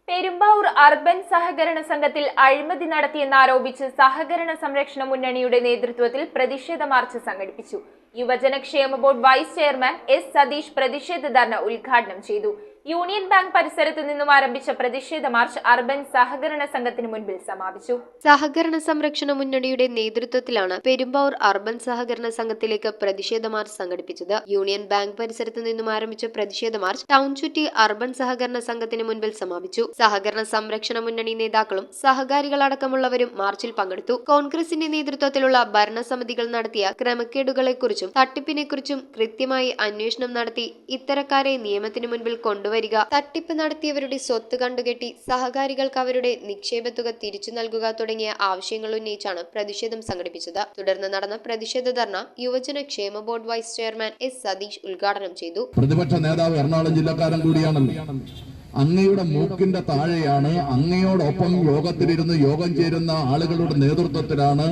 Perumbavoor urban സഹകരണ സംഘത്തിൽ അഴിമതി നടത്തിയെന്നാരോപിച്ച് സഹകരണ സംരക്ഷണ മുന്നണിയുടെ നേതൃത്വത്തിൽ പ്രതിഷേധ മാർച്ച് സംഘടിപ്പിച്ചു. യുവജനക്ഷേമ board vice chairman S Satish പ്രതിഷേധ ധർണ ഉദ്ഘാടനം ചെയ്തു. യൂണിയൻ ബാങ്ക് പരിസരത്ത് നിന്നും ആരംഭിച്ച പ്രതിഷേധ മാർച്ച് അർബൻ സഹകരണ സംഘത്തിന് മുൻപിൽ സമാപിച്ചു. സഹകരണ സംരക്ഷണ മുന്നണിയുടെ നേതൃത്വത്തിലാണ് പെരുമ്പാവൂർ അർബൻ സഹകരണ സംഘത്തിലേക്ക് പ്രതിഷേധ മാർച്ച് സംഘടിപ്പിച്ചത്. യൂണിയൻ ബാങ്ക് പരിസരത്ത് നിന്നും ആരംഭിച്ച പ്രതിഷേധ മാർച്ച് ടൗൺ ചുറ്റി അർബൻ സഹകരണ സംഘത്തിന് മുൻപിൽ സമാപിച്ചു. സഹകരണ സംരക്ഷണ മുന്നണി നേതാക്കളും സഹകാരികളടക്കമുള്ളവരും മാർച്ചിൽ പങ്കെടുത്തു. കോൺഗ്രസിന്റെ നേതൃത്വത്തിലുള്ള ഭരണസമിതികൾ നടത്തിയ ക്രമക്കേടുകളെക്കുറിച്ചും തട്ടിപ്പിനെക്കുറിച്ചും കൃത്യമായി അന്വേഷണം നടത്തി ഇത്തരക്കാരെ നിയമത്തിന് മുൻപിൽ കൊണ്ടുവരിക, തട്ടിപ്പ് നടത്തിയവരുടെ സ്വത്ത് കണ്ടുകെട്ടി സഹകാരികൾക്ക് അവരുടെ നിക്ഷേപ തുക തിരിച്ചു നൽകുക തുടങ്ങിയ ആവശ്യങ്ങൾ ഉന്നയിച്ചാണ് പ്രതിഷേധം സംഘടിപ്പിച്ചത്. തുടർന്ന് നടന്ന പ്രതിഷേധ ധർണ യുവജന ക്ഷേമ board vice chairman S Satheesh ഉദ്ഘാടനം ചെയ്തു. പ്രതിപക്ഷ നേതാവ് എറണാകുളം ജില്ലക്കാരൻ കൂടിയാണല്ലോ. അങ്ങയുടെ മൂക്കിന്റെ താഴെയാണ്, അങ്ങയോടൊപ്പം യോഗത്തിലിരുന്ന് യോഗം ചേരുന്ന ആളുകളുടെ നേതൃത്വത്തിലാണ്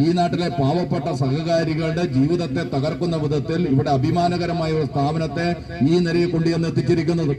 ഈ നാട്ടിലെ പാവപ്പെട്ട സഹകാരികളുടെ ജീവിതത്തെ തകർക്കുന്ന വിധത്തിൽ ഇവിടെ അഭിമാനകരമായ ഒരു സ്ഥാപനത്തെ ഈ നിലയിൽ കൊണ്ടുവന്ന് എത്തിച്ചിരിക്കുന്നത്.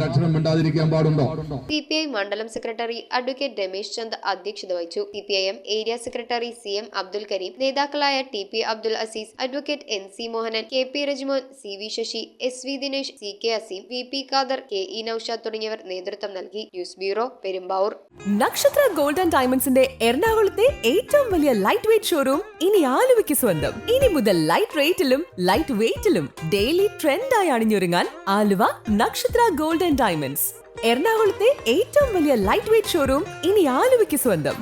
അക്ഷരം മിണ്ടാതിരിക്കാൻ പാടുണ്ടോ? CPI മണ്ഡലം സെക്രട്ടറി അഡ്വക്കേറ്റ് രമേശ് ചന്ദ് അധ്യക്ഷത വഹിച്ചു. CPIM area secretary CM Abdul Kareem, നേതാക്കളായ TP Abdul Azeez, advocate NC Mohanan, KP Rajmon, CV Sasi, SV Dinesh, CK Azeem, VP Khader, KE Noushad തുടങ്ങിയവർ നേതൃത്വം നൽകി. News bureau, Perumbavoor. Nakshatra gold and ഡയമണ്ട്സിന്റെ എറണാകുളത്തെ ഏറ്റവും വലിയ ലൈറ്റ് വെയ്റ്റ് ഷോറൂം ഇനി ആലുവയ്ക്ക് സ്വന്തം. ഇനി മുതൽ ലൈറ്റ് റേറ്റിലും ലൈറ്റ് വെയ്റ്റിലും ഡെയിലി ട്രെൻഡായി അണിഞ്ഞൊരുങ്ങാൻ ആലുവ നക്ഷത്ര ഗോൾഡ് ആൻഡ് ഡയമണ്ട്സ്. എറണാകുളത്തെ ഏറ്റവും വലിയ ലൈറ്റ് വെയ്റ്റ് ഷോറൂം ഇനി ആലുവയ്ക്ക് സ്വന്തം.